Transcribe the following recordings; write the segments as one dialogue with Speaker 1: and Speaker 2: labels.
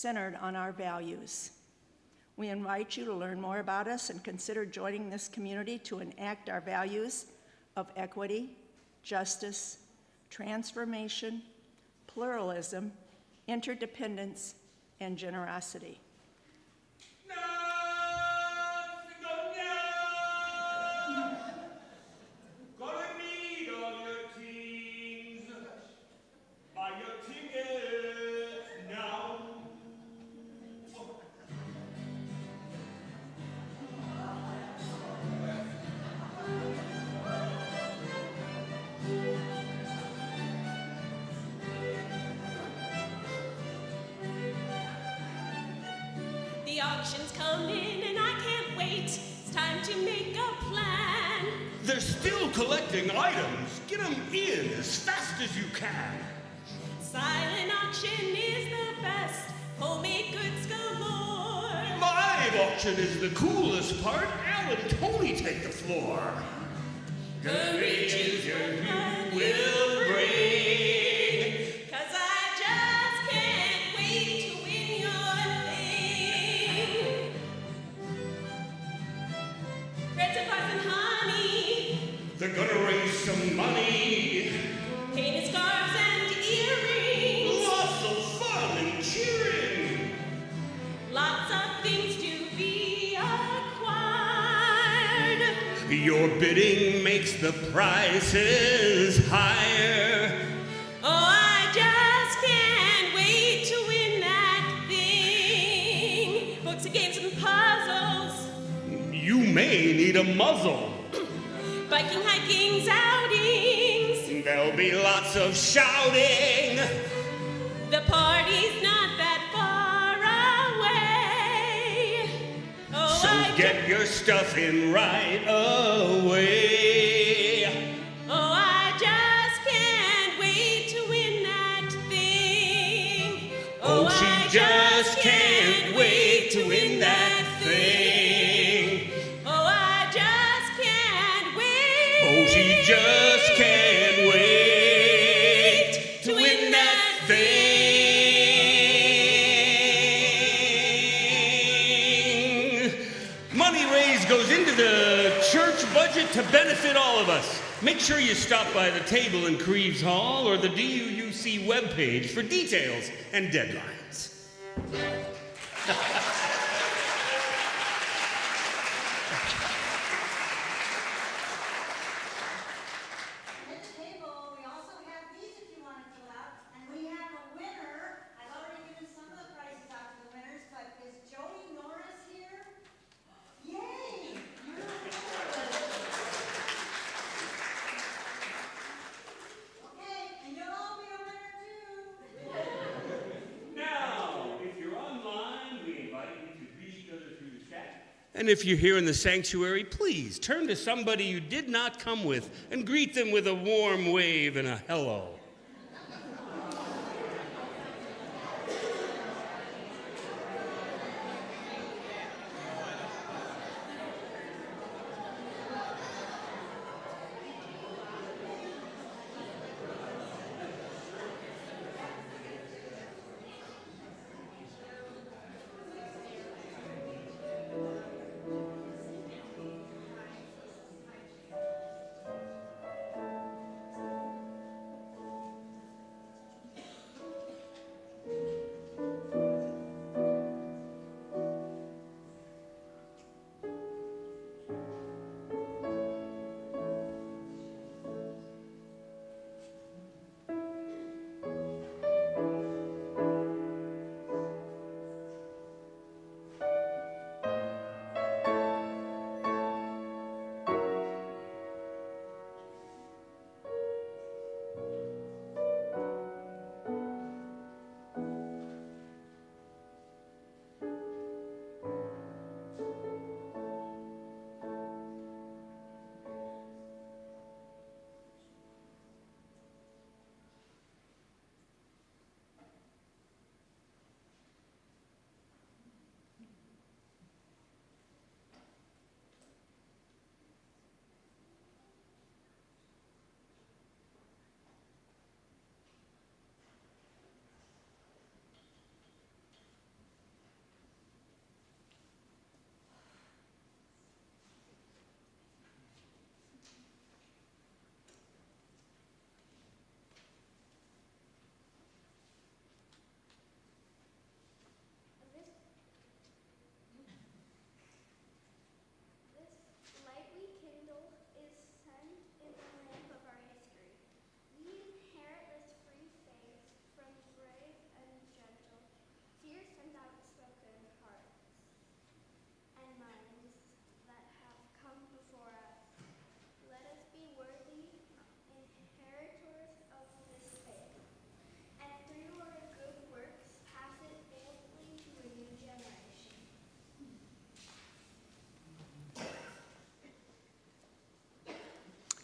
Speaker 1: centered on our values. We invite you to learn more about us and consider joining this community to enact our values of equity, justice, transformation, pluralism, interdependence, and generosity.
Speaker 2: The auction's coming and I can't wait. It's time to make a plan.
Speaker 3: They're still collecting items. Get them in as fast as you can.
Speaker 2: Silent auction is the best. Homemade goods galore.
Speaker 3: Live auction is the coolest part. Al and Tony take the floor.
Speaker 2: Courage is what you
Speaker 3: will bring.
Speaker 2: 'Cause I just can't wait to win your thing. Bread, supplies, and honey.
Speaker 3: They're gonna raise some money.
Speaker 2: Painted scarves and earrings.
Speaker 3: Lots of fun and cheering.
Speaker 2: Lots of things to be acquired.
Speaker 3: Your bidding makes the prices higher.
Speaker 2: Oh, I just can't wait to win that thing. Books and games and puzzles.
Speaker 3: You may need a muzzle.
Speaker 2: Biking, hiking, outings.
Speaker 3: There'll be lots of shouting.
Speaker 2: The party's not that far away. Oh,
Speaker 3: So
Speaker 2: I
Speaker 3: get your stuff in right away.
Speaker 2: Oh, I just can't wait to win that thing.
Speaker 3: Oh, she
Speaker 2: I
Speaker 3: just can't wait to win that thing.
Speaker 2: Oh, I just can't wait.
Speaker 3: Oh, she just can't wait to win that thing. Money raised goes into the church budget to benefit all of us. Make sure you stop by the table in Creeves Hall or the DUUC webpage for details and deadlines.
Speaker 4: At the table, we also have these if you want to fill out, and we have a winner. I've already given some of the prizes out to the winners, but is Jody Norris here? Yay! You're a winner. Okay, and you'll all be a winner too.
Speaker 3: Now, if you're online, we invite you to greet each other through the chat. And if you're here in the sanctuary, please turn to somebody you did not come with and greet them with a warm wave and a hello.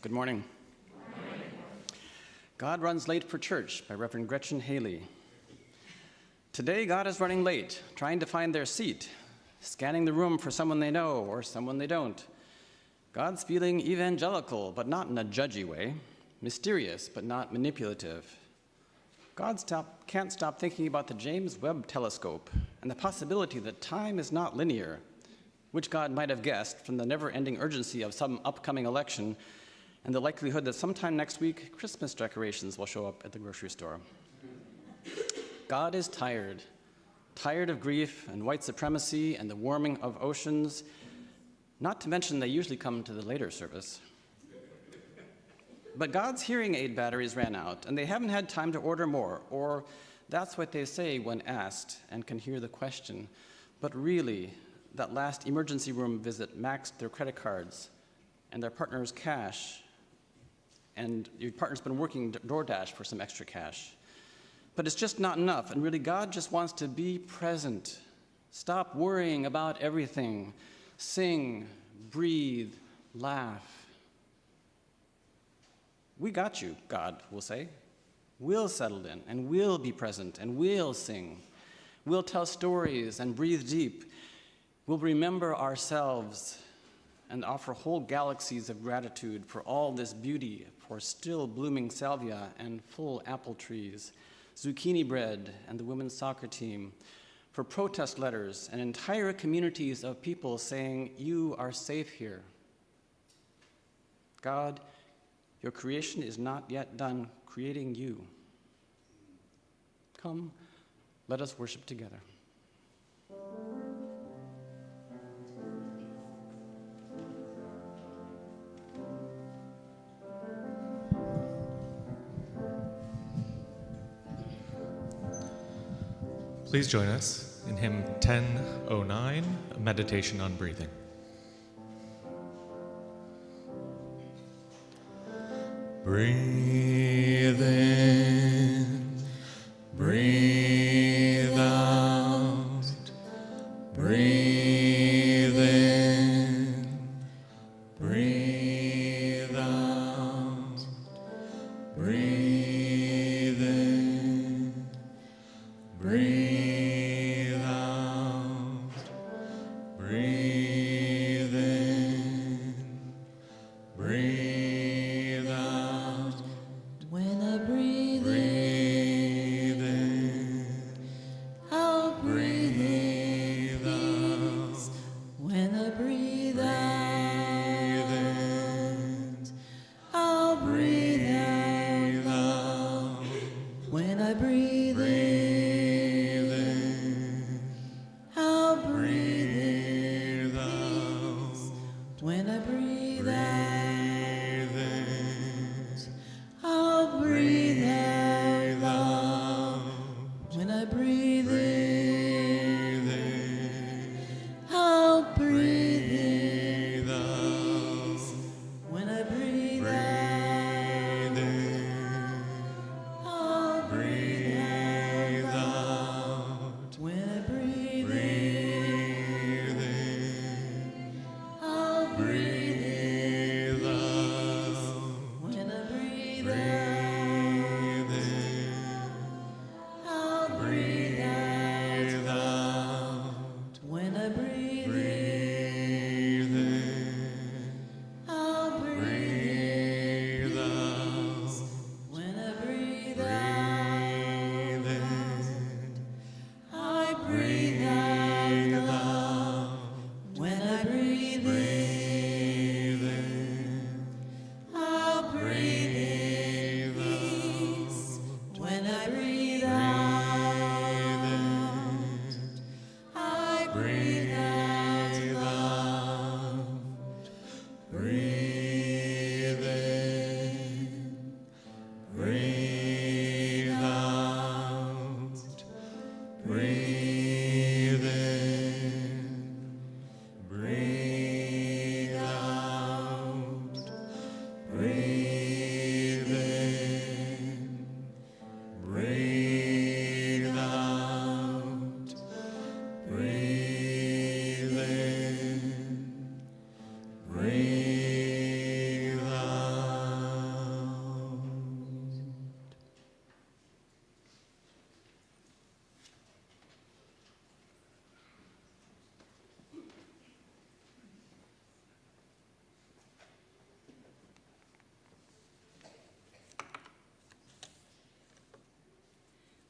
Speaker 5: Good morning. God Runs Late for Church by Reverend Gretchen Haley. Today, God is running late, trying to find their seat, scanning the room for someone they know or someone they don't. God's feeling evangelical, but not in a judgy way, mysterious, but not manipulative. God can't stop thinking about the James Webb Telescope and the possibility that time is not linear, which God might have guessed from the never-ending urgency of some upcoming election and the likelihood that sometime next week, Christmas decorations will show up at the grocery store. God is tired of grief and white supremacy and the warming of oceans, not to mention they usually come to the later service. But God's hearing aid batteries ran out, and they haven't had time to order more, or that's what they say when asked and can hear the question. But really, that last emergency room visit maxed their credit cards and their partner's cash, and your partner's been working DoorDash for some extra cash. But it's just not enough, and really God just wants to be present. Stop worrying about everything. Sing, breathe, laugh. We got you, God will say. We'll settle in, and we'll be present, and we'll sing. We'll tell stories and breathe deep. We'll remember ourselves and offer whole galaxies of gratitude for all this beauty, for still blooming salvia and full apple trees, zucchini bread and the women's soccer team, for protest letters and entire communities of people saying, "You are safe here." God, your creation is not yet done creating you. Come, let us worship together.
Speaker 6: Please join us in hymn 1009, a meditation on breathing. Breathe in, breathe out, breathe in, breathe out, breathe in, breathe out, breathe in, breathe out.
Speaker 7: When I breathe
Speaker 6: Breathe in,
Speaker 7: I'll breathe in
Speaker 6: breathe out,
Speaker 7: peace. When I breathe out,
Speaker 6: breathe in,
Speaker 7: I'll breathe
Speaker 6: breathe
Speaker 7: out.
Speaker 6: out,
Speaker 7: When I breathe in,
Speaker 6: breathe in,
Speaker 7: I'll breathe in
Speaker 6: breathe out,
Speaker 7: peace. When I breathe
Speaker 6: breathe
Speaker 7: out,
Speaker 6: in,
Speaker 7: I'll breathe
Speaker 6: breathe
Speaker 7: out.
Speaker 6: out,
Speaker 7: When I breathe in,
Speaker 6: breathe in,
Speaker 7: I'll breathe in
Speaker 6: breathe out,
Speaker 7: peace. When I breathe
Speaker 6: breathe
Speaker 7: out,
Speaker 6: in,
Speaker 7: I'll breathe
Speaker 6: breathe
Speaker 7: out.
Speaker 6: out,
Speaker 7: When I breathe in,
Speaker 6: breathe in,
Speaker 7: I'll breathe in.
Speaker 6: breathe out,
Speaker 7: When I breathe
Speaker 6: breathe
Speaker 7: out,
Speaker 6: in,
Speaker 7: I'll breathe out.
Speaker 6: breathe out,
Speaker 7: When I breathe in,
Speaker 6: breathe in,
Speaker 7: I'll breathe in.
Speaker 6: breathe out,
Speaker 7: When I breathe
Speaker 6: breathe
Speaker 7: out,
Speaker 6: in,
Speaker 7: I breathe
Speaker 6: breathe
Speaker 7: out.
Speaker 6: out,
Speaker 7: When I breathe in,
Speaker 6: breathe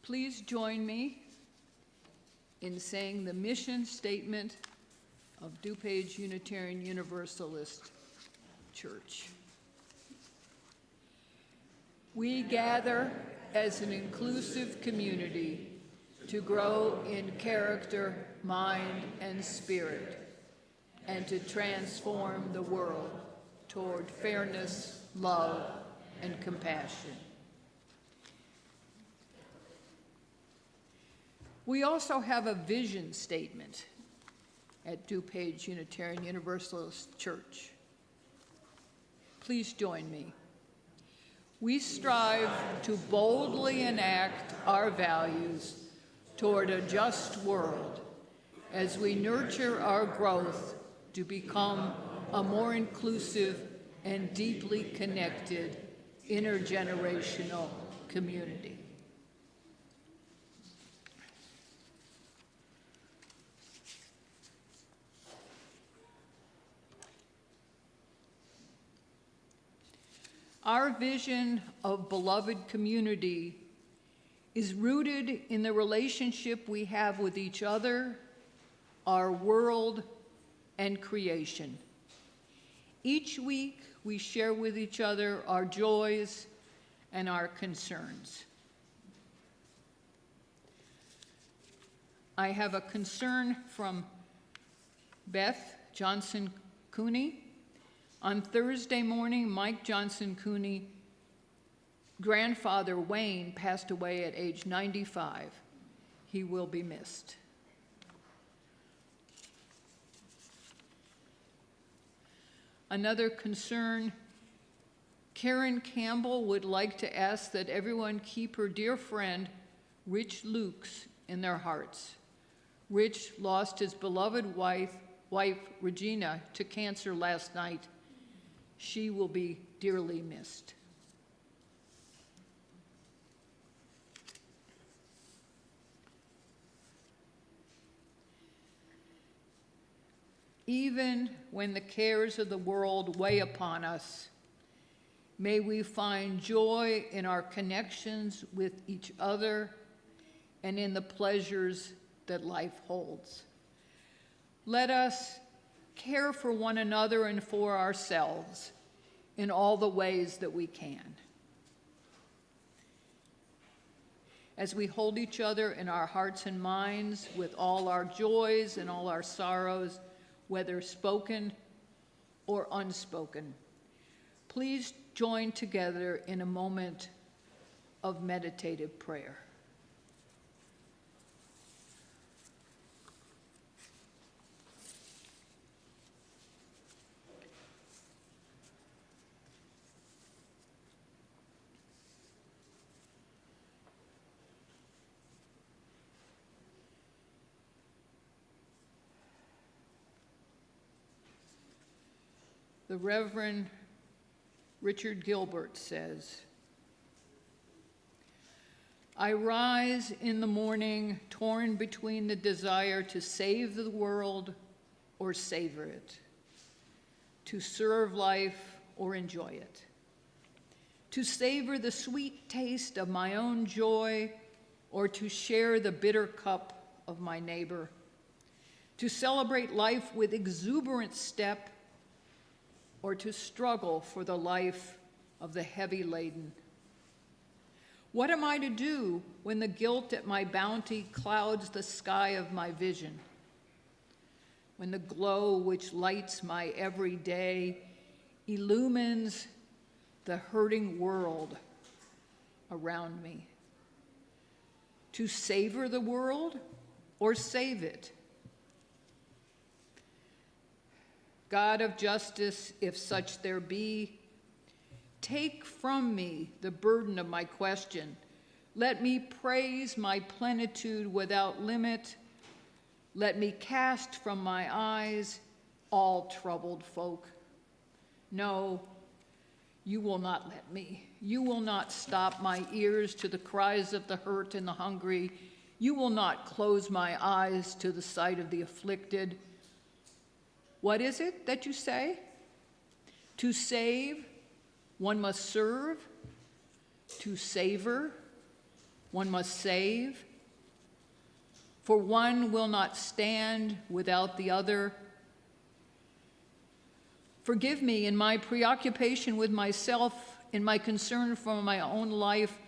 Speaker 8: Please join me in saying the mission statement of DuPage Unitarian Universalist Church. We gather as an inclusive community to grow in character, mind, and spirit, and to transform the world toward fairness, love, and compassion. We also have a vision statement at DuPage Unitarian Universalist Church. Please join me. We strive to boldly enact our values toward a just world as we nurture our growth to become a more inclusive and deeply connected intergenerational community. Our vision of beloved community is rooted in the relationship we have with each other, our world, and creation. Each week, we share with each other our joys and our concerns. I have a concern from Beth Johnson Cooney. On Thursday morning, Mike Johnson Cooney, grandfather Wayne, passed away at age 95. He will be missed. Another concern, Karen Campbell would like to ask that everyone keep her dear friend, Rich Lukes, in their hearts. Rich lost his beloved wife, Regina, to cancer last night. She will be dearly missed. Even when the cares of the world weigh upon us, may we find joy in our connections with each other and in the pleasures that life holds. Let us care for one another and for ourselves in all the ways that we can. As we hold each other in our hearts and minds with all our joys and all our sorrows, whether spoken or unspoken, please join together in a moment of meditative prayer. The Reverend Richard Gilbert says, I rise in the morning torn between the desire to save the world or savor it, to serve life or enjoy it, to savor the sweet taste of my own joy or to share the bitter cup of my neighbor, to celebrate life with exuberant step or to struggle for the life of the heavy laden. What am I to do when the guilt at my bounty clouds the sky of my vision? When the glow which lights my every day illumines the hurting world around me? To savor the world or save it? God of justice, if such there be, take from me the burden of my question. Let me praise my plenitude without limit. Let me cast from my eyes all troubled folk. No, you will not let me. You will not stop my ears to the cries of the hurt and the hungry. You will not close my eyes to the sight of the afflicted. What is it that you say? To save, one must serve. To savor, one must save, for one will not stand without the other. Forgive me in my preoccupation with myself, in my concern for my own life,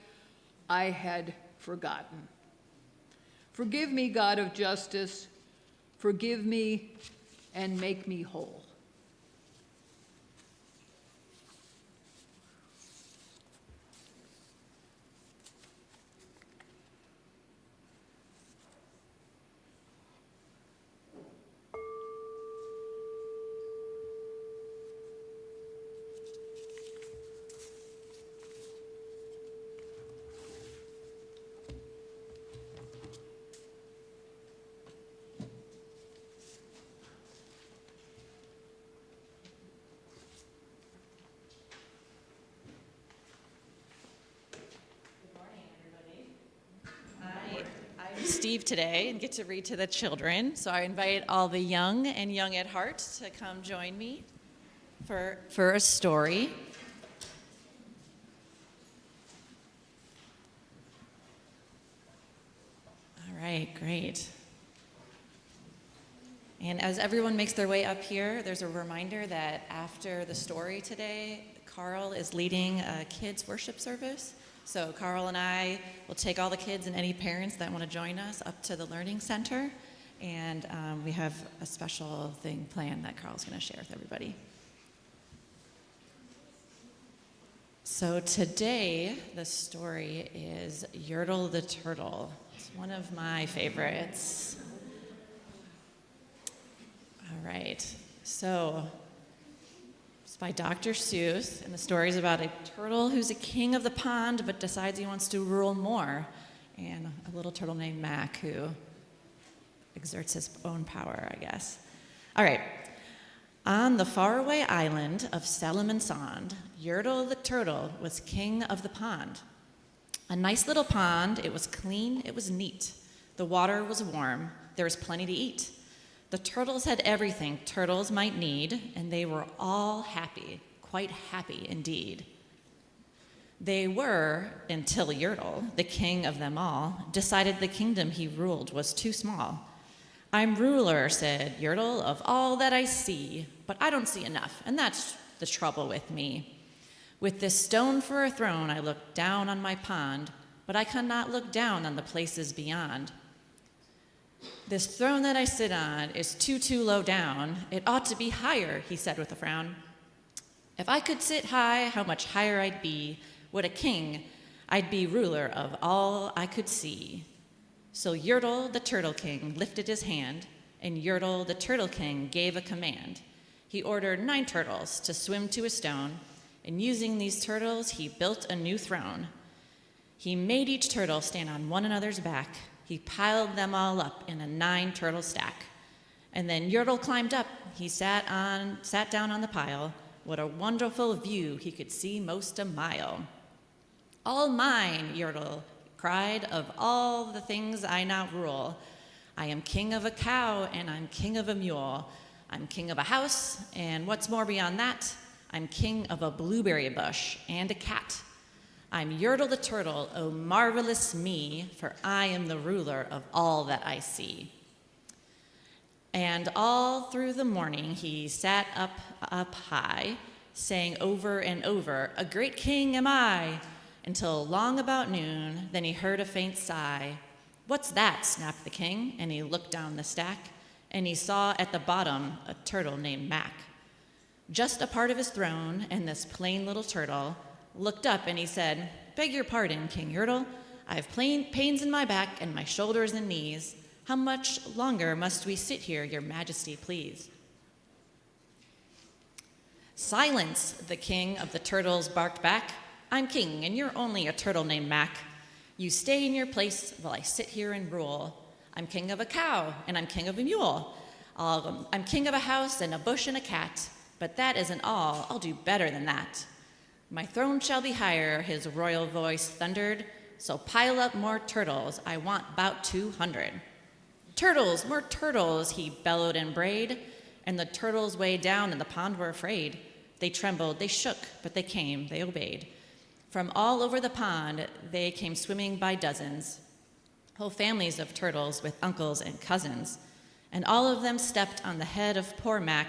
Speaker 8: I had forgotten. Forgive me, God of justice, forgive me and make me whole.
Speaker 7: I'm Steve today and get to read to the children. So I invite all the young and young at heart to come join me for a story. All right, great. And as everyone makes their way up here, there's a reminder that after the story today, Carl is leading a kids' worship service. So Carl and I will take all the kids and any parents that want to join us up to the Learning Center. And we have a special thing planned that Carl's going to share with everybody. So today, the story is Yertle the Turtle. It's one of my favorites. All right, so it's by Dr. Seuss, and the story is about a turtle who's a king of the pond but decides he wants to rule more, and a little turtle named Mac who exerts his own power, I guess. All right, on the faraway island of Salomon Sond, Yertle the turtle was king of the pond. A nice little pond, it was clean, it was neat. The water was warm, there was plenty to eat. The turtles had everything turtles might need, and they were all happy, quite happy indeed. They were, until Yertle, the king of them all, decided the kingdom he ruled was too small. I'm ruler, said Yertle, of all that I see, but I don't see enough, and that's the trouble with me. With this stone for a throne, I look down on my pond, but I cannot look down on the places beyond. This throne that I sit on is too low down. It ought to be higher, he said with a frown. If I could sit high, how much higher I'd be. What a king, I'd be ruler of all I could see. So Yertle, the Turtle King, lifted his hand, and Yertle, the Turtle King, gave a command. He ordered 9 turtles to swim to a stone, and using these turtles, he built a new throne. He made each turtle stand on one another's back. He piled them all up in a 9-turtle stack. And then Yertle climbed up. He sat down on the pile. What a wonderful view, he could see most a mile. All mine, Yertle cried, of all the things I now rule. I am king of a cow, and I'm king of a mule. I'm king of a house, and what's more beyond that, I'm king of a blueberry bush and a cat. I'm Yertle the Turtle, oh marvelous me, for I am the ruler of all that I see. And all through the morning he sat up high, saying over and over, a great king am I, until long about noon, then he heard a faint sigh. What's that? Snapped the king, and he looked down the stack, and he saw at the bottom a turtle named Mac. Just a part of his throne, and this plain little turtle looked up and he said, beg your pardon, King Yertle. I have pains in my back and my shoulders and knees. How much longer must we sit here, your majesty, please? Silence, the king of the turtles barked back. I'm king, and you're only a turtle named Mac. You stay in your place while I sit here and rule. I'm king of a cow, and I'm king of a mule. I'm king of a house and a bush and a cat. But that isn't all. I'll do better than that. My throne shall be higher, his royal voice thundered. So pile up more turtles. I want about 200. Turtles, more turtles, he bellowed and brayed. And the turtles way down in the pond were afraid. They trembled, they shook, but they came, they obeyed. From all over the pond, they came swimming by dozens, whole families of turtles with uncles and cousins, and all of them stepped on the head of poor Mac,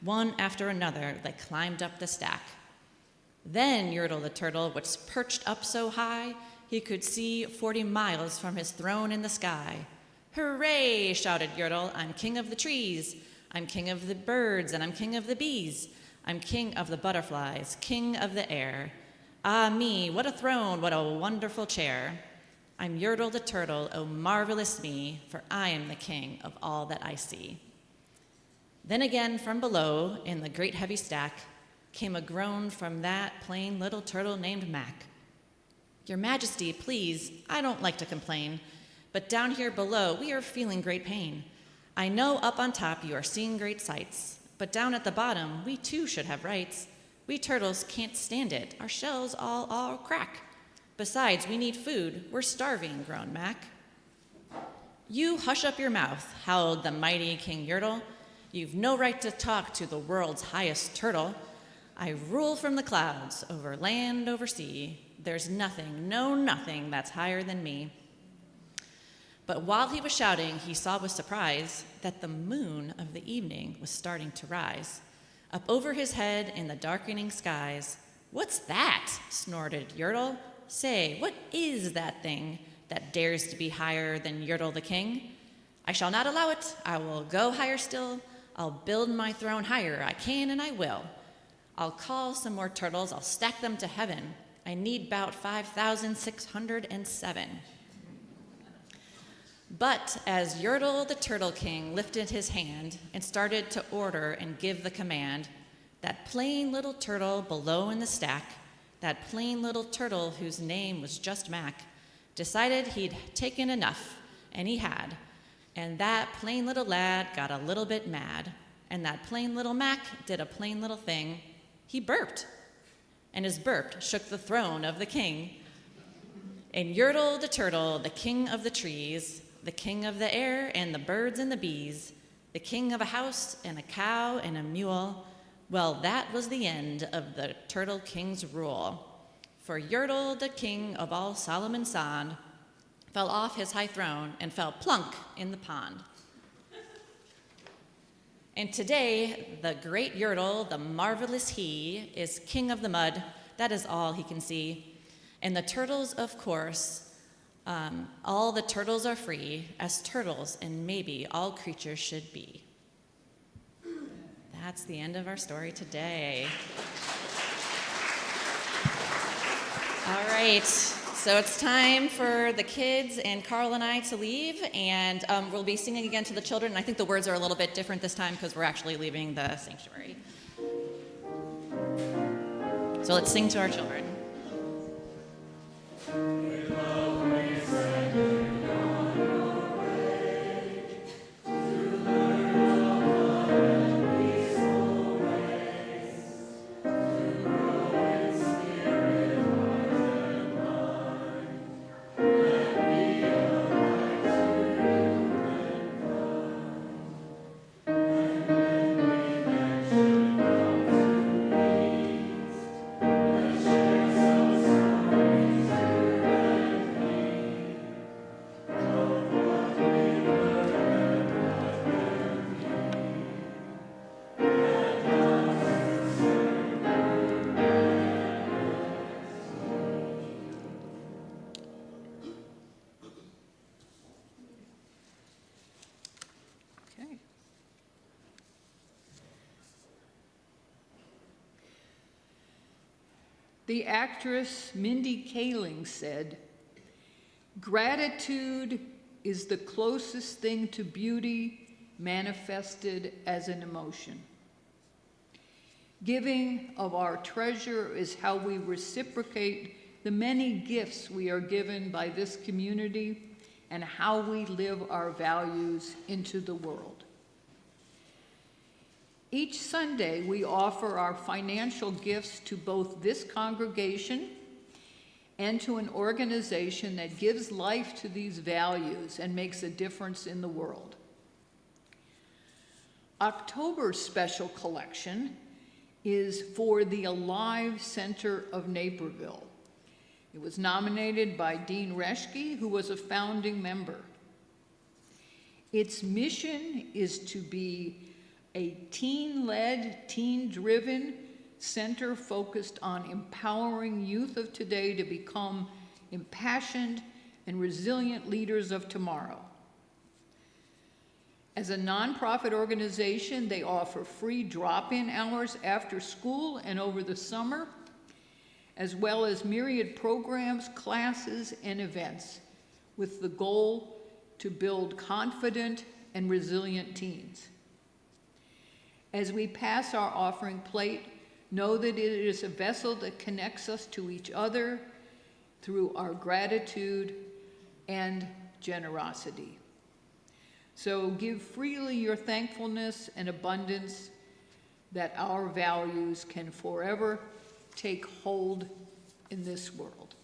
Speaker 7: one after another, they climbed up the stack. Then Yertle the turtle, which perched up so high, he could see 40 miles from his throne in the sky. Hooray, shouted Yertle, I'm king of the trees, I'm king of the birds, and I'm king of the bees. I'm king of the butterflies, king of the air. Ah me, what a throne, what a wonderful chair. I'm Yertle the turtle, oh marvelous me, for I am the king of all that I see. Then again from below, in the great heavy stack, came a groan from that plain little turtle named Mac. Your Majesty, please, I don't like to complain, but down here below we are feeling great pain. I know up on top you are seeing great sights, but down at the bottom we too should have rights. We turtles can't stand it, our shells all crack. Besides, we need food, we're starving, groaned Mac. You hush up your mouth, howled the mighty King Yertle. You've no right to talk to the world's highest turtle. I rule from the clouds, over land, over sea. There's nothing, no nothing that's higher than me. But while he was shouting, he saw with surprise that the moon of the evening was starting to rise. Up over his head in the darkening skies. What's that? Snorted Yertle. Say, what is that thing that dares to be higher than Yertle the king? I shall not allow it. I will go higher still. I'll build my throne higher. I can and I will. I'll call some more turtles. I'll stack them to heaven. I need about 5,607. But as Yertle the Turtle King lifted his hand and started to order and give the command, that plain little turtle below in the stack, that plain little turtle whose name was just Mac, decided he'd taken enough, and he had. And that plain little lad got a little bit mad, and that plain little Mac did a plain little thing. He burped, and his burp shook the throne of the king. And Yertle the turtle, the king of the trees, the king of the air and the birds and the bees, the king of a house and a cow and a mule, well, that was the end of the Turtle King's rule. For Yertle, the king of all Solomon Sond, fell off his high throne and fell plunk in the pond. And today, the great Yertle, the marvelous he, is king of the mud. That is all he can see. And the turtles, of course, all the turtles are free, as turtles and maybe all creatures should be. That's the end of our story today. All right, so it's time for the kids and Carl and I to leave, and we'll be singing again to the children. And I think the words are a little bit different this time because we're actually leaving the sanctuary. So let's sing to our children.
Speaker 8: The actress Mindy Kaling said, "Gratitude is the closest thing to beauty manifested as an emotion. Giving of our treasure is how we reciprocate the many gifts we are given by this community and how we live our values into the world." Each Sunday, we offer our financial gifts to both this congregation and to an organization that gives life to these values and makes a difference in the world. October's special collection is for the Alive Center of Naperville, It was nominated by Dean Reschke, who was a founding member. Its mission is to be a teen-led, teen-driven center focused on empowering youth of today to become impassioned and resilient leaders of tomorrow. As a nonprofit organization, they offer free drop-in hours after school and over the summer, as well as myriad programs, classes, and events, with the goal to build confident and resilient teens. As we pass our offering plate, know that it is a vessel that connects us to each other through our gratitude and generosity. So give freely your thankfulness and abundance that our values can forever take hold in this world.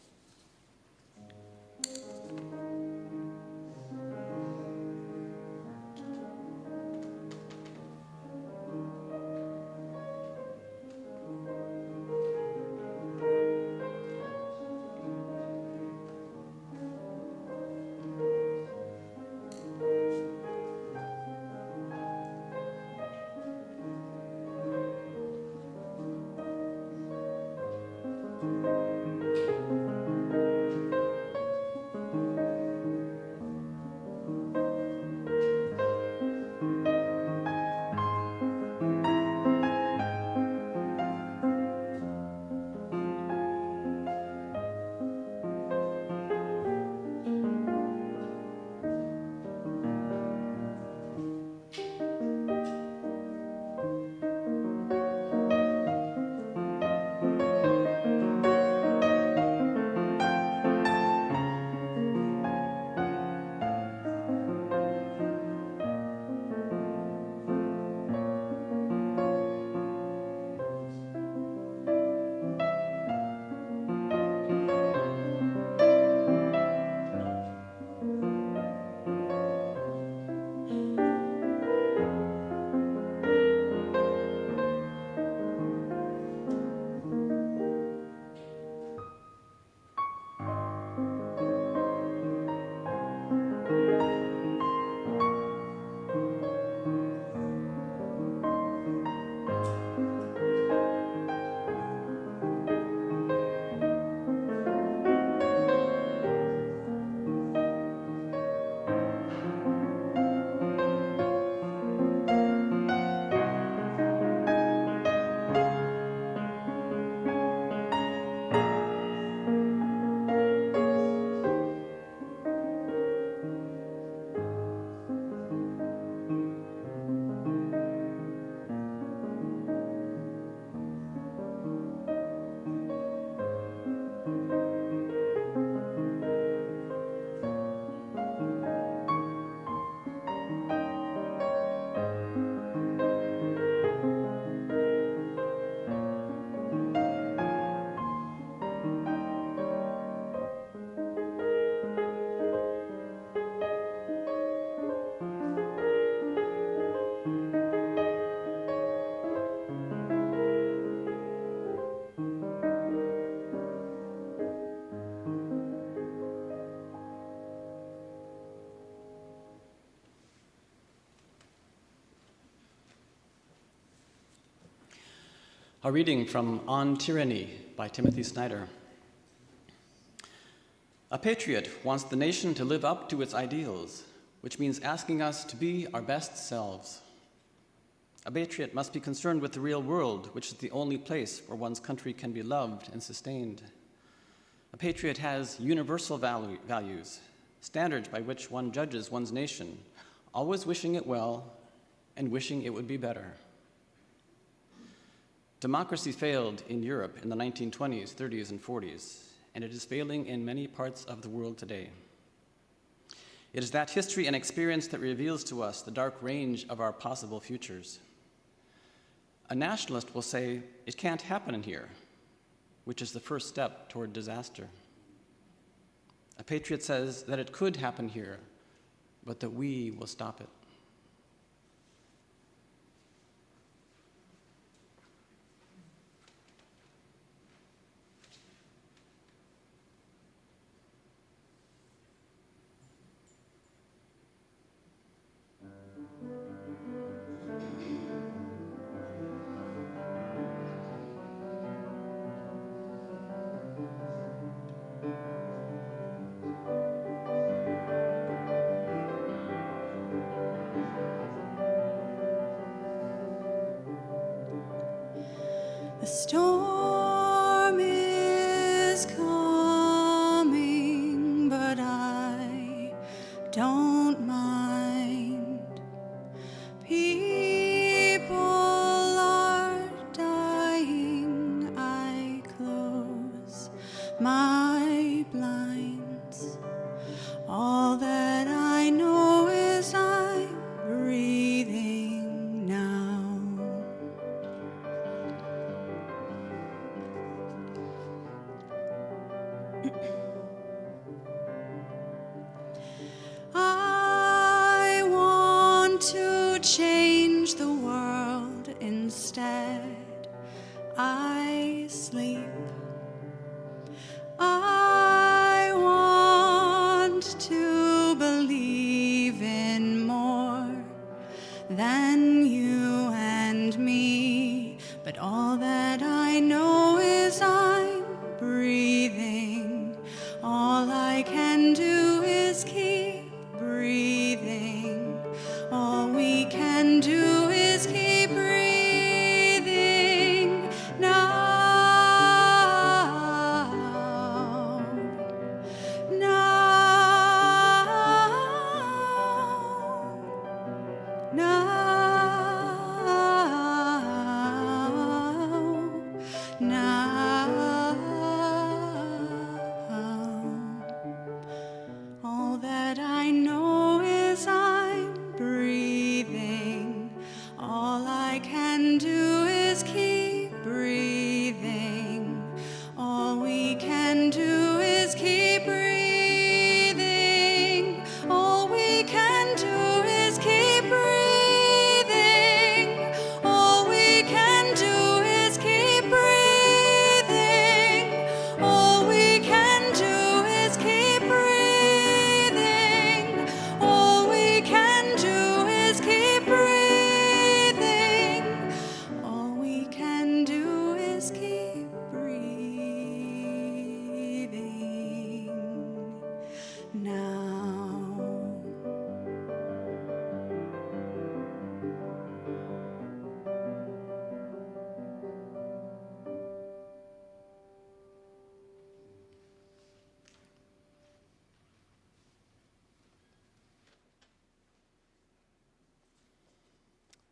Speaker 5: A reading from On Tyranny by Timothy Snyder. A patriot wants the nation to live up to its ideals, which means asking us to be our best selves. A patriot must be concerned with the real world, which is the only place where one's country can be loved and sustained. A patriot has universal values, standards by which one judges one's nation, always wishing it well and wishing it would be better. Democracy failed in Europe in the 1920s, 30s, and 40s, and it is failing in many parts of the world today. It is that history and experience that reveals to us the dark range of our possible futures. A nationalist will say, it can't happen in here, which is the first step toward disaster. A patriot says that it could happen here, but that we will stop it.
Speaker 9: The storm is coming, but I don't mind. People are dying. I close my blinds. All that I know is I'm breathing now. I want to change the world. Instead, I sleep. I want to believe in more than you and me, but all that I know is I'm breathing. All I can do is keep breathing. All we can do is keep breathing now. All that I know is I'm breathing. All I can do is keep breathing. All we can do is keep breathing. All we can do is keep breathing. All we can do is keep breathing. All we can do is keep breathing. All we can do is keep breathing. All we can do is keep breathing now.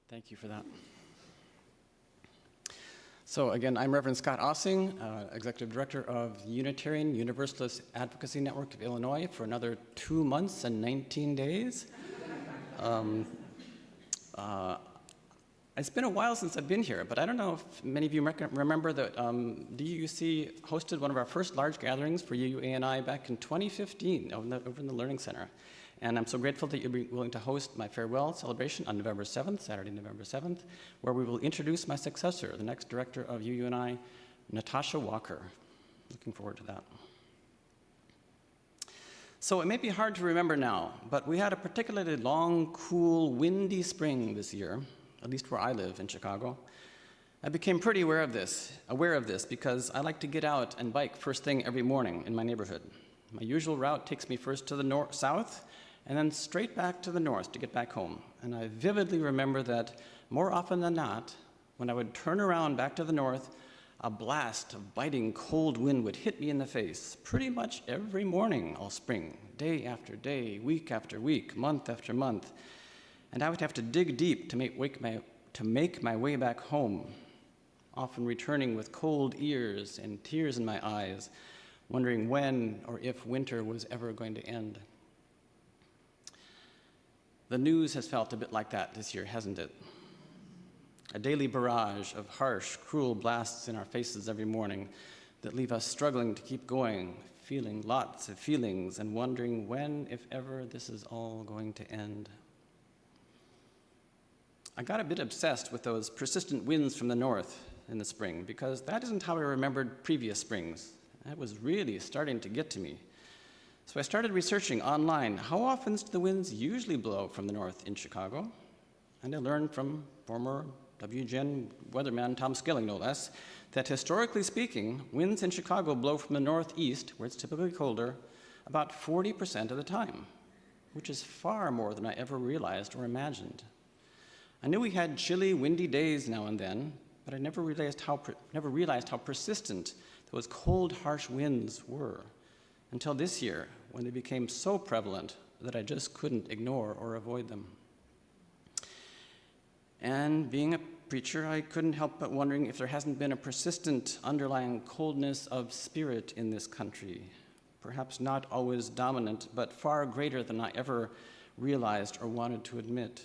Speaker 5: Thank you for that. So again, I'm Reverend Scott Ossing, Executive Director of the Unitarian Universalist Advocacy Network of Illinois for another 2 months and 19 days. It's been a while since I've been here, but I don't know if many of you remember that DUUC hosted one of our first large gatherings for UUANI back in 2015 over in the Learning Center. And I'm so grateful that you'll be willing to host my farewell celebration on November 7th, Saturday, November 7th, where we will introduce my successor, the next director of UUNI, Natasha Walker. Looking forward to that. So it may be hard to remember now, but we had a particularly long, cool, windy spring this year, at least where I live in Chicago. I became pretty aware of this because I like to get out and bike first thing every morning in my neighborhood. My usual route takes me first to the south, and then straight back to the north to get back home. And I vividly remember that more often than not, when I would turn around back to the north, a blast of biting cold wind would hit me in the face pretty much every morning all spring, day after day, week after week, month after month. And I would have to dig deep to make my way back home, often returning with cold ears and tears in my eyes, wondering when or if winter was ever going to end. The news has felt a bit like that this year, hasn't it? A daily barrage of harsh, cruel blasts in our faces every morning that leave us struggling to keep going, feeling lots of feelings and wondering when, if ever, this is all going to end. I got a bit obsessed with those persistent winds from the north in the spring because that isn't how I remembered previous springs. That was really starting to get to me. So I started researching online, how often do the winds usually blow from the north in Chicago? And I learned from former WGN weatherman Tom Skilling, no less, that historically speaking, winds in Chicago blow from the northeast, where it's typically colder, about 40% of the time, which is far more than I ever realized or imagined. I knew we had chilly, windy days now and then, but I never realized how persistent those cold, harsh winds were until this year, when they became so prevalent that I just couldn't ignore or avoid them. And being a preacher, I couldn't help but wondering if there hasn't been a persistent underlying coldness of spirit in this country, perhaps not always dominant, but far greater than I ever realized or wanted to admit.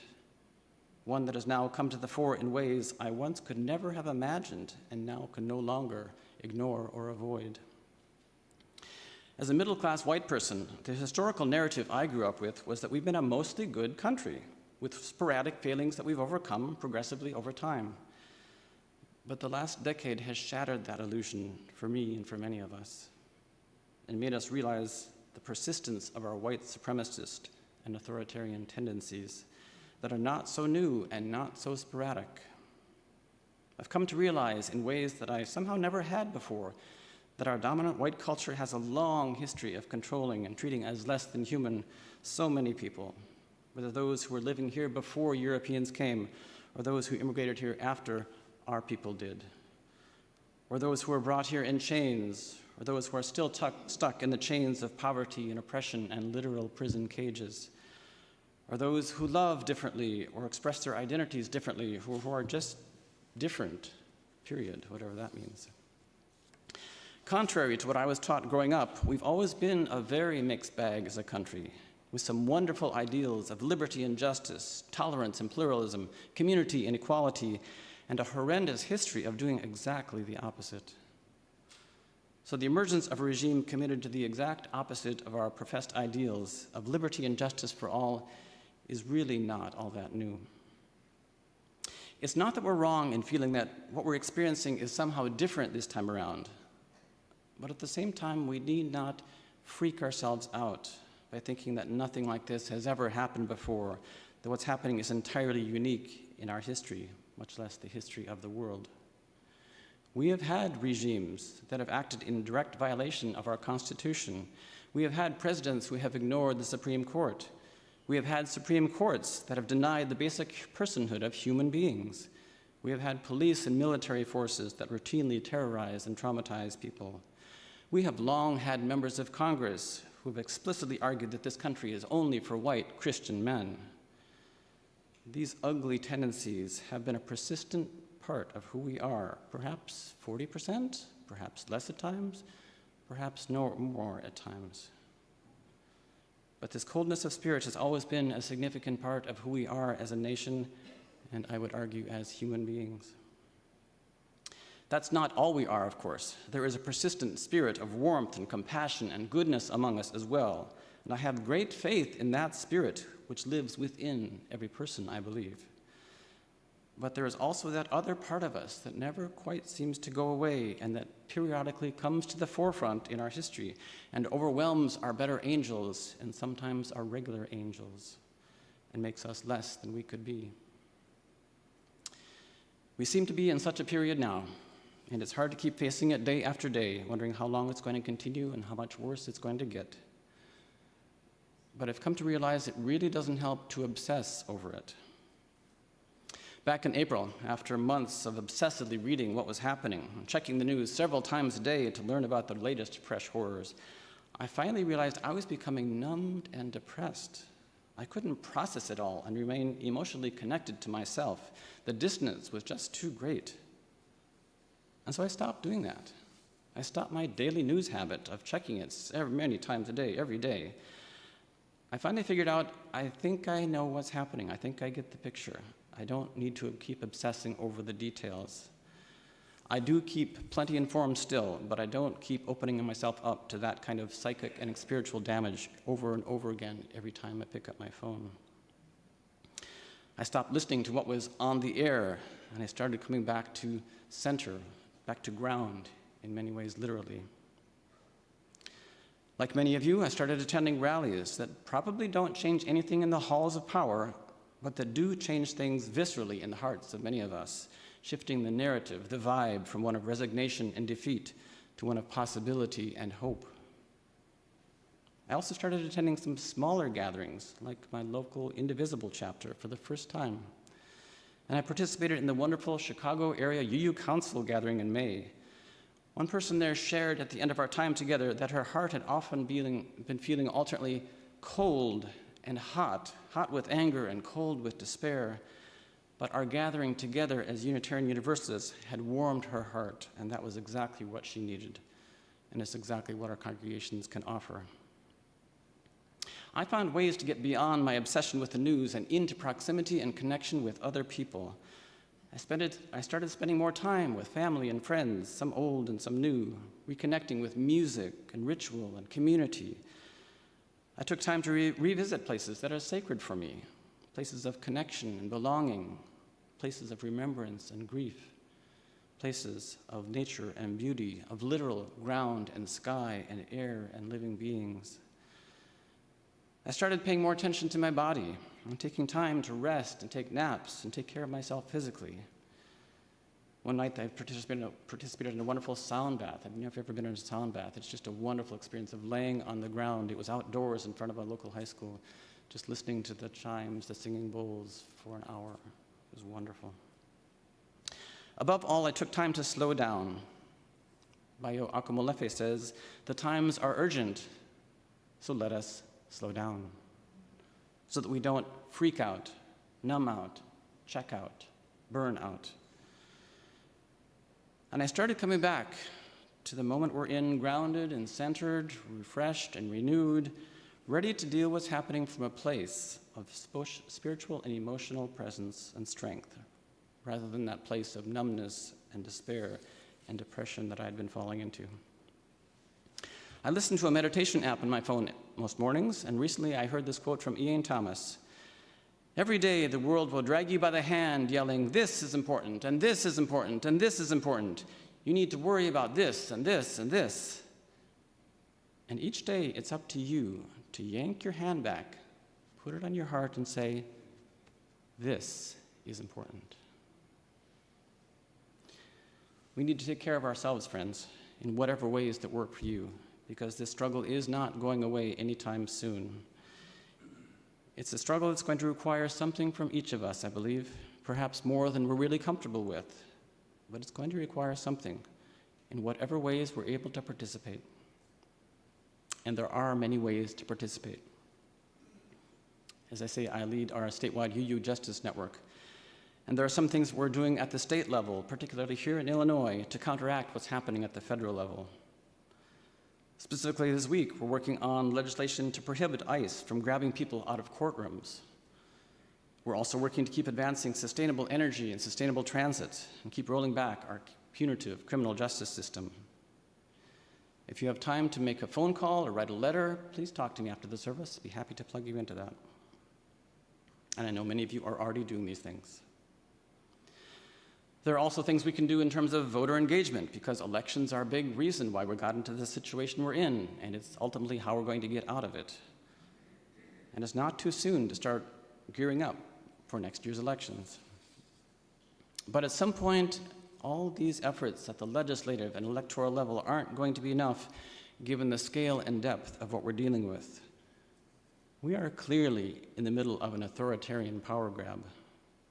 Speaker 5: One that has now come to the fore in ways I once could never have imagined and now can no longer ignore or avoid. As a middle-class white person, the historical narrative I grew up with was that we've been a mostly good country, with sporadic failings that we've overcome progressively over time. But the last decade has shattered that illusion for me and for many of us, and made us realize the persistence of our white supremacist and authoritarian tendencies that are not so new and not so sporadic. I've come to realize in ways that I somehow never had before that our dominant white culture has a long history of controlling and treating as less than human so many people, whether those who were living here before Europeans came, or those who immigrated here after our people did, or those who were brought here in chains, or those who are still stuck in the chains of poverty and oppression and literal prison cages, or those who love differently or express their identities differently, who are just different, period, whatever that means. Contrary to what I was taught growing up, we've always been a very mixed bag as a country, with some wonderful ideals of liberty and justice, tolerance and pluralism, community and equality, and a horrendous history of doing exactly the opposite. So the emergence of a regime committed to the exact opposite of our professed ideals of liberty and justice for all is really not all that new. It's not that we're wrong in feeling that what we're experiencing is somehow different this time around, but at the same time, we need not freak ourselves out by thinking that nothing like this has ever happened before, that what's happening is entirely unique in our history, much less the history of the world. We have had regimes that have acted in direct violation of our Constitution. We have had presidents who have ignored the Supreme Court. We have had Supreme Courts that have denied the basic personhood of human beings. We have had police and military forces that routinely terrorize and traumatize people. We have long had members of Congress who have explicitly argued that this country is only for white Christian men. These ugly tendencies have been a persistent part of who we are, perhaps 40%, perhaps less at times, perhaps no more at times. But this coldness of spirit has always been a significant part of who we are as a nation, and I would argue as human beings. That's not all we are, of course. There is a persistent spirit of warmth and compassion and goodness among us as well, and I have great faith in that spirit which lives within every person, I believe. But there is also that other part of us that never quite seems to go away and that periodically comes to the forefront in our history and overwhelms our better angels and sometimes our regular angels and makes us less than we could be. We seem to be in such a period now, and it's hard to keep facing it day after day, wondering how long it's going to continue and how much worse it's going to get. But I've come to realize it really doesn't help to obsess over it. Back in April, after months of obsessively reading what was happening, checking the news several times a day to learn about the latest fresh horrors, I finally realized I was becoming numbed and depressed. I couldn't process it all and remain emotionally connected to myself. The distance was just too great. And so I stopped doing that. I stopped my daily news habit of checking it many times a day, every day. I finally figured out, I think I know what's happening. I think I get the picture. I don't need to keep obsessing over the details. I do keep plenty informed still, but I don't keep opening myself up to that kind of psychic and spiritual damage over and over again every time I pick up my phone. I stopped listening to what was on the air, and I started coming back to center, back to ground, in many ways, literally. Like many of you, I started attending rallies that probably don't change anything in the halls of power, but that do change things viscerally in the hearts of many of us, shifting the narrative, the vibe from one of resignation and defeat to one of possibility and hope. I also started attending some smaller gatherings, like my local Indivisible chapter, for the first time. and I participated in the wonderful Chicago Area UU Council gathering in May. One person there shared at the end of our time together that her heart had often been feeling alternately cold and hot, hot with anger and cold with despair, but our gathering together as Unitarian Universalists had warmed her heart, and that was exactly what she needed, and it's exactly what our congregations can offer. I found ways to get beyond my obsession with the news and into proximity and connection with other people. I started spending more time with family and friends, some old and some new, reconnecting with music and ritual and community. I took time to revisit places that are sacred for me, places of connection and belonging, places of remembrance and grief, places of nature and beauty, of literal ground and sky and air and living beings. I started paying more attention to my body and taking time to rest and take naps and take care of myself physically. One night I participated in a wonderful sound bath. I don't know if you've ever been in a sound bath. It's just a wonderful experience of laying on the ground. It was outdoors in front of a local high school, just listening to the chimes, the singing bowls for an hour. It was wonderful. Above all, I took time to slow down. Bayo Akamolefe says, "The times are urgent, so let us slow down," so that we don't freak out, numb out, check out, burn out. And I started coming back to the moment we're in, grounded and centered, refreshed and renewed, ready to deal with what's happening from a place of spiritual and emotional presence and strength, rather than that place of numbness and despair and depression that I had been falling into. I listen to a meditation app on my phone most mornings, and recently I heard this quote from Ian Thomas. "Every day the world will drag you by the hand, yelling, 'This is important, and this is important, and this is important. You need to worry about this, and this, and this.' And each day it's up to you to yank your hand back, put it on your heart, and say, 'This is important.'" We need to take care of ourselves, friends, in whatever ways that work for you, because this struggle is not going away anytime soon. It's a struggle that's going to require something from each of us, I believe, perhaps more than we're really comfortable with, but it's going to require something in whatever ways we're able to participate. And there are many ways to participate. As I say, I lead our statewide UU Justice Network, and there are some things we're doing at the state level, particularly here in Illinois, to counteract what's happening at the federal level. Specifically this week, we're working on legislation to prohibit ICE from grabbing people out of courtrooms. We're also working to keep advancing sustainable energy and sustainable transit and keep rolling back our punitive criminal justice system. If you have time to make a phone call or write a letter, please talk to me after the service. I'd be happy to plug you into that. And I know many of you are already doing these things. There are also things we can do in terms of voter engagement, because elections are a big reason why we got into the situation we're in, and it's ultimately how we're going to get out of it. And it's not too soon to start gearing up for next year's elections. But at some point, all these efforts at the legislative and electoral level aren't going to be enough, given the scale and depth of what we're dealing with. We are clearly in the middle of an authoritarian power grab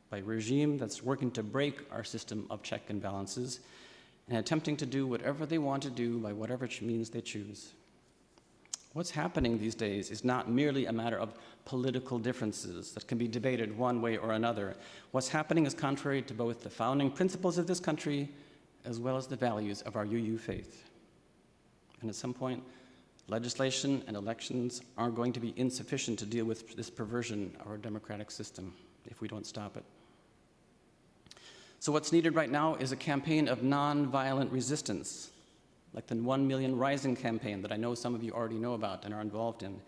Speaker 5: by a regime that's working to break our system of check and balances and attempting to do whatever they want to do by whatever means they choose. What's happening these days is not merely a matter of political differences that can be debated one way or another. What's happening is contrary to both the founding principles of this country as well as the values of our UU faith. And at some point, legislation and elections are going to be insufficient to deal with this perversion of our democratic system if we don't stop it. So what's needed right now is a campaign of nonviolent resistance, like the 1 Million Rising campaign that I know some of you already know about and are involved in.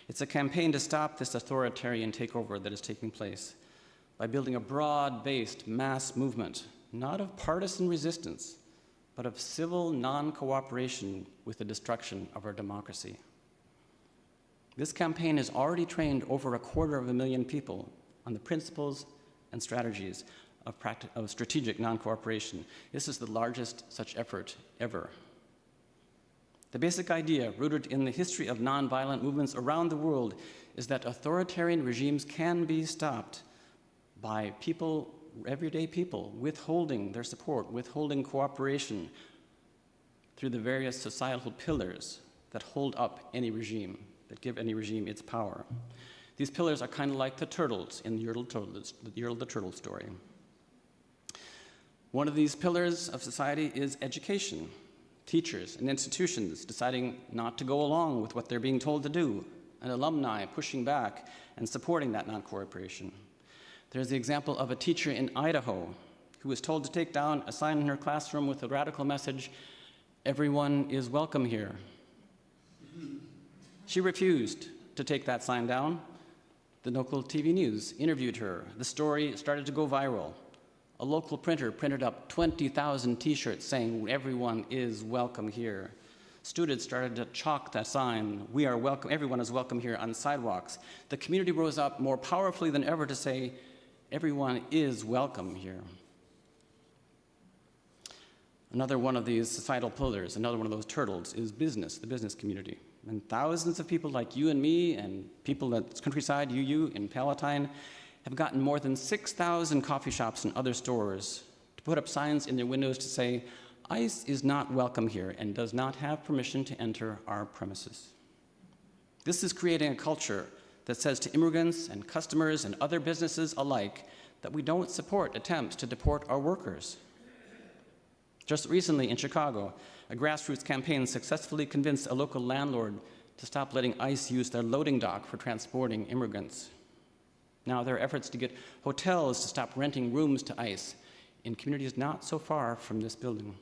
Speaker 5: It's a campaign to stop this authoritarian takeover that is taking place by building a broad-based mass movement, not of partisan resistance, but of civil non-cooperation with the destruction of our democracy. This campaign has already trained over 250,000 people on the principles and strategies of strategic non-cooperation. This is the largest such effort ever. The basic idea, rooted in the history of nonviolent movements around the world, is that authoritarian regimes can be stopped by people everyday people withholding their support, withholding cooperation through the various societal pillars that hold up any regime, that give any regime its power. These pillars are kind of like the turtles in the Yertle the Turtle story. One of these pillars of society is education. Teachers and institutions deciding not to go along with what they're being told to do, and alumni pushing back and supporting that non-cooperation. There's the example of a teacher in Idaho who was told to take down a sign in her classroom with a radical message, "Everyone is welcome here." She refused to take that sign down. The local TV news interviewed her. The story started to go viral. A local printer printed up 20,000 t-shirts saying, "Everyone is welcome here." Students started to chalk that sign, "We are welcome, everyone is welcome here," on sidewalks. The community rose up more powerfully than ever to say, "Everyone is welcome here." Another one of these societal pillars, another one of those turtles, is business, the business community. And thousands of people like you and me and people at Countryside, UU, in Palatine, have gotten more than 6,000 coffee shops and other stores to put up signs in their windows to say, "ICE is not welcome here and does not have permission to enter our premises." This is creating a culture that says to immigrants and customers and other businesses alike that we don't support attempts to deport our workers. Just recently in Chicago, a grassroots campaign successfully convinced a local landlord to stop letting ICE use their loading dock for transporting immigrants. Now there are efforts to get hotels to stop renting rooms to ICE in communities not so far from this building.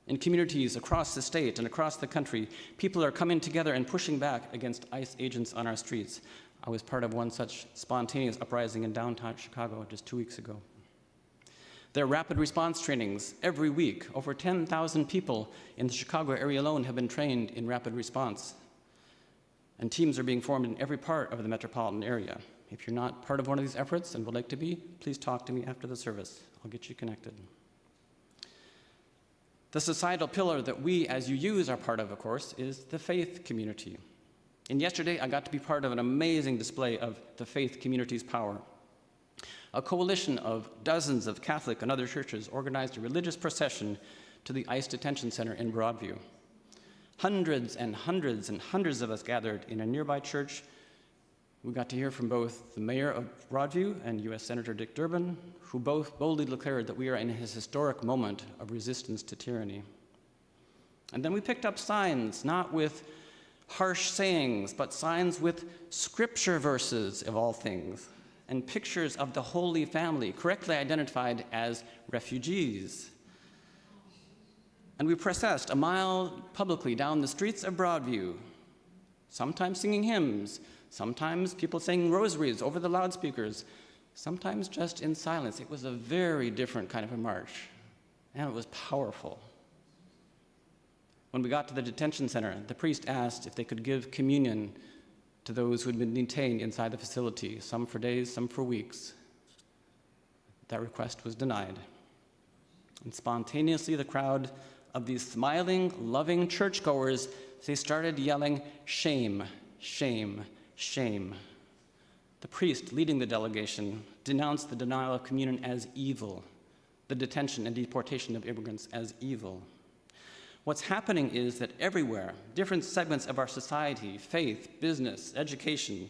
Speaker 5: In communities across the state and across the country, people are coming together and pushing back against ICE agents on our streets. I was part of one such spontaneous uprising in downtown Chicago just 2 weeks ago. There are rapid response trainings every week. Over 10,000 people in the Chicago area alone have been trained in rapid response. And teams are being formed in every part of the metropolitan area. If you're not part of one of these efforts and would like to be, please talk to me after the service. I'll get you connected. The societal pillar that we as UUs are part of course, is the faith community. And yesterday, I got to be part of an amazing display of the faith community's power. A coalition of dozens of Catholic and other churches organized a religious procession to the ICE detention center in Broadview. Hundreds and hundreds and hundreds of us gathered in a nearby church. We got to hear from both the mayor of Broadview and U.S. Senator Dick Durbin, who both boldly declared that we are in a historic moment of resistance to tyranny. And then we picked up signs, not with harsh sayings, but signs with scripture verses of all things, and pictures of the Holy Family, correctly identified as refugees. And we processed a mile publicly down the streets of Broadview, sometimes singing hymns, sometimes people saying rosaries over the loudspeakers, sometimes just in silence. It was a very different kind of a march, and it was powerful. When we got to the detention center, the priest asked if they could give communion to those who had been detained inside the facility, some for days, some for weeks. That request was denied. And spontaneously, the crowd of these smiling, loving churchgoers, they started yelling, "Shame, shame, shame." The priest leading the delegation denounced the denial of communion as evil, the detention and deportation of immigrants as evil. What's happening is that everywhere, different segments of our society, faith, business, education,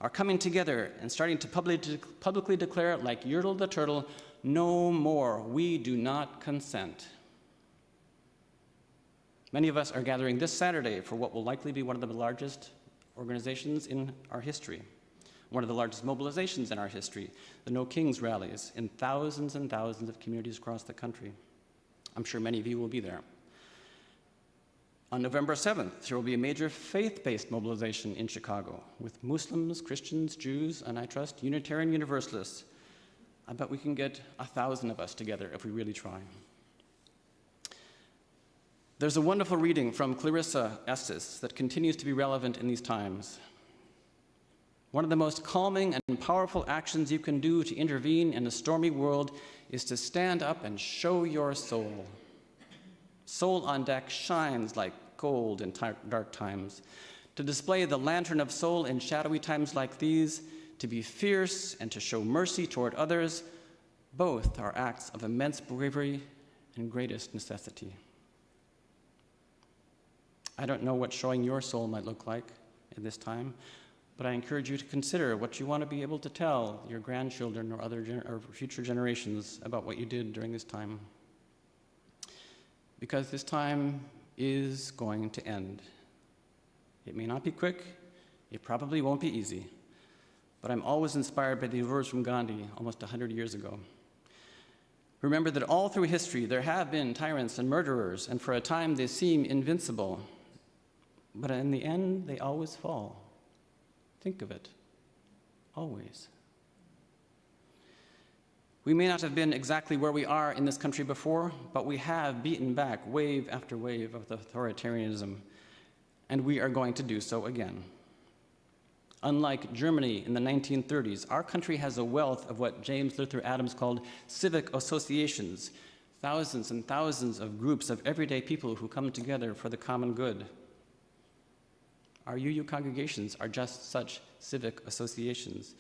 Speaker 5: are coming together and starting to publicly declare, like Yertle the Turtle, "No more, we do not consent." Many of us are gathering this Saturday for what will likely be one of the largest organizations in our history, one of the largest mobilizations in our history, the No Kings rallies in thousands and thousands of communities across the country. I'm sure many of you will be there. On November 7th, there will be a major faith-based mobilization in Chicago with Muslims, Christians, Jews, and I trust Unitarian Universalists. I bet we can get 1,000 of us together if we really try. There's a wonderful reading from Clarissa Estes that continues to be relevant in these times. One of the most calming and powerful actions you can do to intervene in a stormy world is to stand up and show your soul. Soul on deck shines like gold in dark times. To display the lantern of soul in shadowy times like these, to be fierce and to show mercy toward others, both are acts of immense bravery and greatest necessity. I don't know what showing your soul might look like at this time, but I encourage you to consider what you want to be able to tell your grandchildren or or future generations about what you did during this time. Because this time is going to end. It may not be quick, it probably won't be easy, but I'm always inspired by these words from Gandhi almost 100 years ago. Remember that all through history there have been tyrants and murderers, and for a time they seem invincible, but in the end they always fall. Think of it, always. We may not have been exactly where we are in this country before, but we have beaten back wave after wave of authoritarianism, and we are going to do so again. Unlike Germany in the 1930s, our country has a wealth of what James Luther Adams called civic associations, thousands and thousands of groups of everyday people who come together for the common good. Our UU congregations are just such civic associations,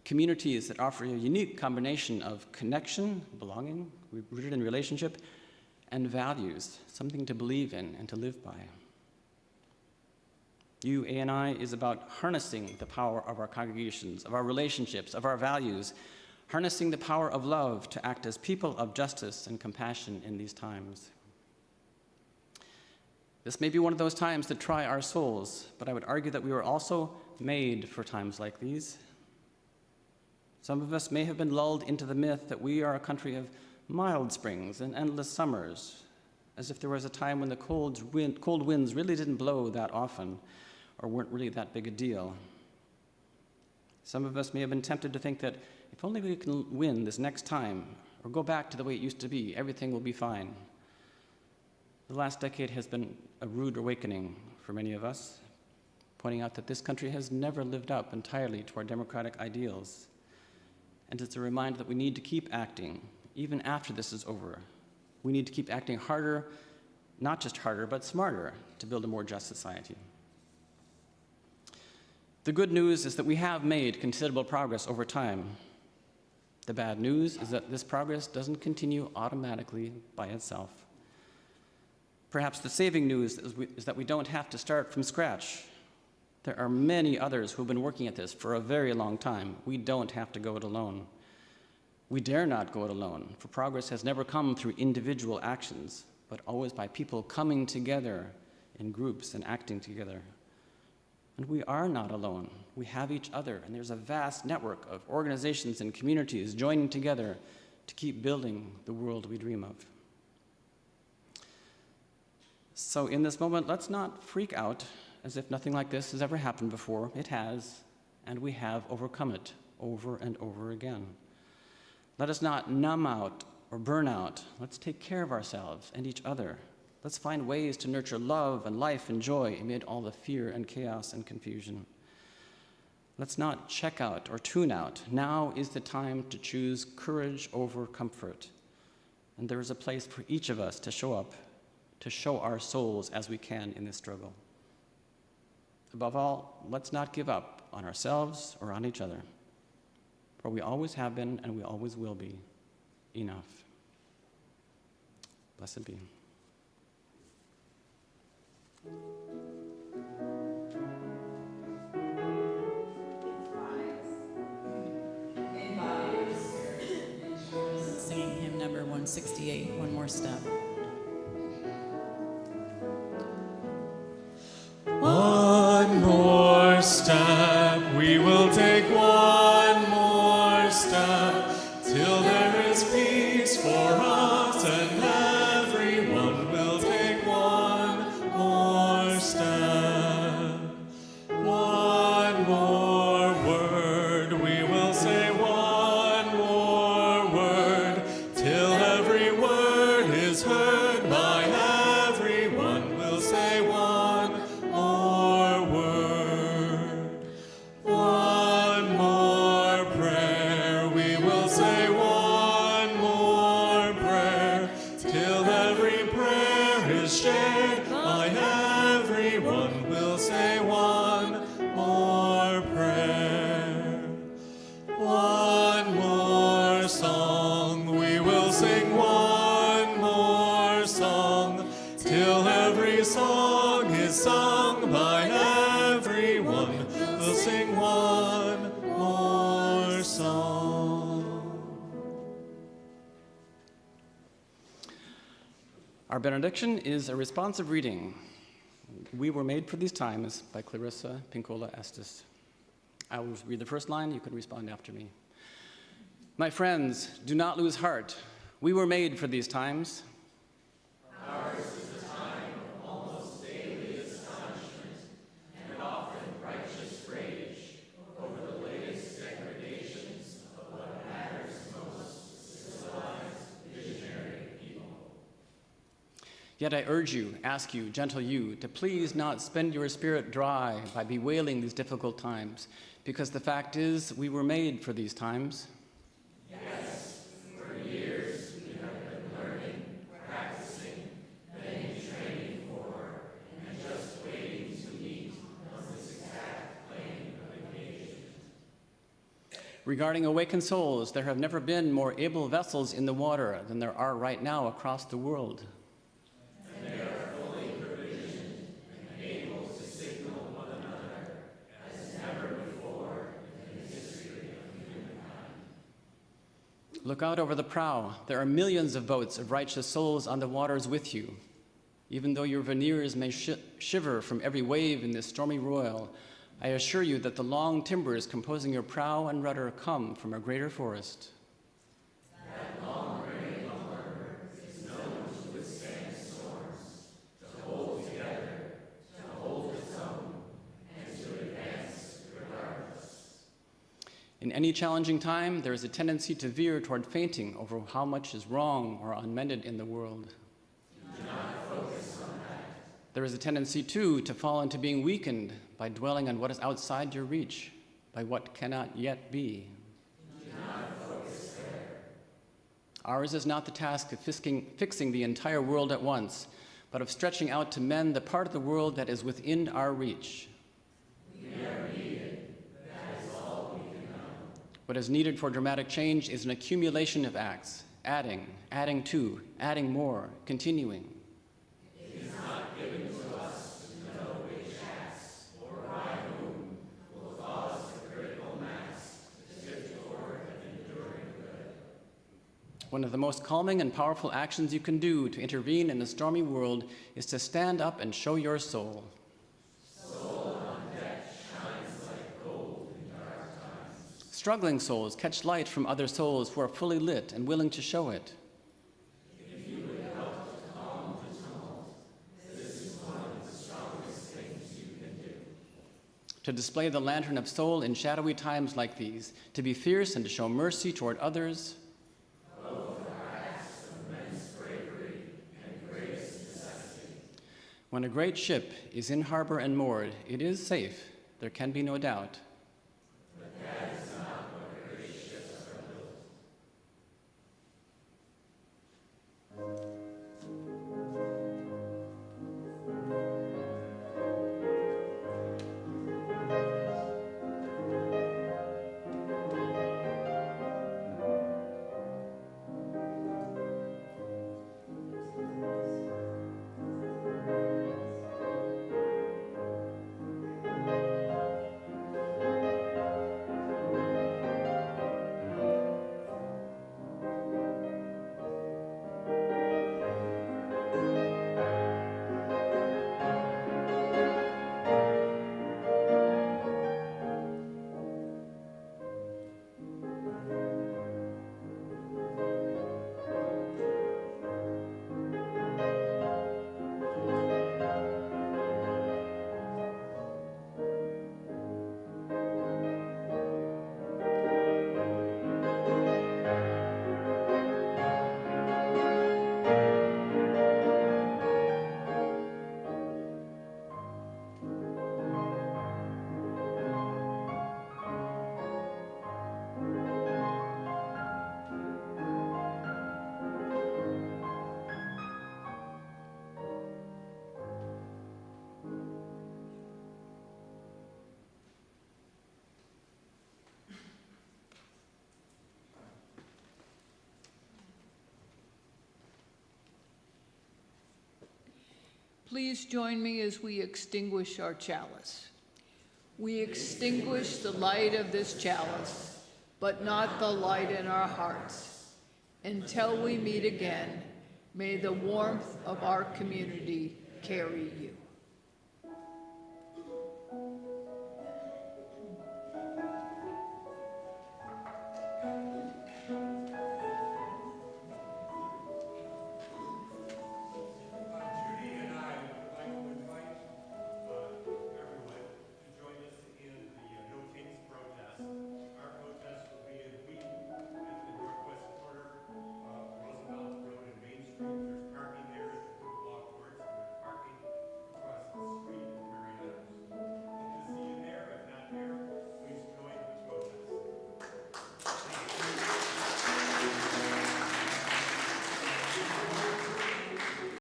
Speaker 5: communities that offer a unique combination of connection, belonging, rooted in relationship, and values, something to believe in and to live by. UANI is about harnessing the power of our congregations, of our relationships, of our values, harnessing the power of love to act as people of justice and compassion in these times. This may be one of those times that try our souls, but I would argue that we were also made for times like these. Some of us may have been lulled into the myth that we are a country of mild springs and endless summers, as if there was a time when the cold winds really didn't blow that often or weren't really that big a deal. Some of us may have been tempted to think that if only we can win this next time or go back to the way it used to be, everything will be fine. The last decade has been a rude awakening for many of us, pointing out that this country has never lived up entirely to our democratic ideals. And it's a reminder that we need to keep acting, even after this is over. We need to keep acting harder, not just harder, but smarter, to build a more just society. The good news is that we have made considerable progress over time. The bad news is that this progress doesn't continue automatically by itself. Perhaps the saving news is that we don't have to start from scratch. There are many others who have been working at this for a very long time. We don't have to go it alone. We dare not go it alone, for progress has never come through individual actions, but always by people coming together in groups and acting together. And we are not alone. We have each other, and there's a vast network of organizations and communities joining together to keep building the world we dream of. So in this moment, let's not freak out as if nothing like this has ever happened before. It has, and we have overcome it over and over again. Let us not numb out or burn out. Let's take care of ourselves and each other. Let's find ways to nurture love and life and joy amid all the fear and chaos and confusion. Let's not check out or tune out. Now is the time to choose courage over comfort. And there is a place for each of us to show up, to show our souls as we can in this struggle. Above all, let's not give up on ourselves or on each other, for we always have been and we always will be enough. Blessed be.
Speaker 7: Singing hymn number 168, One More Step.
Speaker 6: One more step, we will take one more step, till there is peace for us, and everyone will take one more step. One more word, we will say one more word, till every word is heard by everyone. We'll say one more word. One more prayer, we will say one more prayer, till every prayer is shared by everyone. We'll say one more prayer. more song, till every song is sung by everyone. We'll sing one more song.
Speaker 5: Our benediction is a responsive reading. We Were Made for These Times by Clarissa Pinkola Estes. I will read the first line. You can respond after me. My friends, do not lose heart. We were made for these times.
Speaker 10: Ours is a time of almost daily astonishment and often righteous rage over the latest degradations of what matters most to civilized, visionary people.
Speaker 5: Yet I urge you, ask you, gentle you, to please not spend your spirit dry by bewailing these difficult times, because the fact is, we were made for these times.
Speaker 10: Yes, for years we have been learning, practicing, then training for, and just waiting to meet on this exact plane of engagement.
Speaker 5: Regarding awakened souls, there have never been more able vessels in the water than there are right now across the world.
Speaker 10: And they are fully provisioned and able to signal one another as never before in the history of humankind.
Speaker 5: Look out over the prow. There are millions of boats of righteous souls on the waters with you. Even though your veneers may shiver from every wave in this stormy royal, I assure you that the long timbers composing your prow and rudder come from a greater forest.
Speaker 10: That long reign of murder is known to withstand storms, to hold together, to hold its own, and to advance regardless.
Speaker 5: In any challenging time, there is a tendency to veer toward fainting over how much is wrong or unmended in the world.
Speaker 10: Do not focus on that.
Speaker 5: There is a tendency, too, to fall into being weakened by dwelling on what is outside your reach, by what cannot yet be.
Speaker 10: Do not focus there.
Speaker 5: Ours is not the task of fixing the entire world at once, but of stretching out to mend the part of the world that is within our reach.
Speaker 10: We are needed. That is all we can know.
Speaker 5: What is needed for dramatic change is an accumulation of acts, adding to, adding more, continuing.
Speaker 10: It is not given to us to know which acts or by whom will cause the critical mass to shift toward an enduring good.
Speaker 5: One of the most calming and powerful actions you can do to intervene in a stormy world is to stand up and show your soul.
Speaker 10: Soul on deck shines like gold in dark times.
Speaker 5: Struggling souls catch light from other souls who are fully lit and willing to show it.
Speaker 10: If you would help to calm the tumult, this is one of the strongest things you can do.
Speaker 5: To display the lantern of soul in shadowy times like these, to be fierce and to show mercy toward others.
Speaker 10: Both are acts of immense bravery and greatest necessity.
Speaker 5: When a great ship is in harbor and moored, it is safe, there can be no doubt.
Speaker 10: But that is not what great ships are built.
Speaker 8: Please join me as we extinguish our chalice. We extinguish the light of this chalice, but not the light in our hearts. Until we meet again, may the warmth of our community carry you.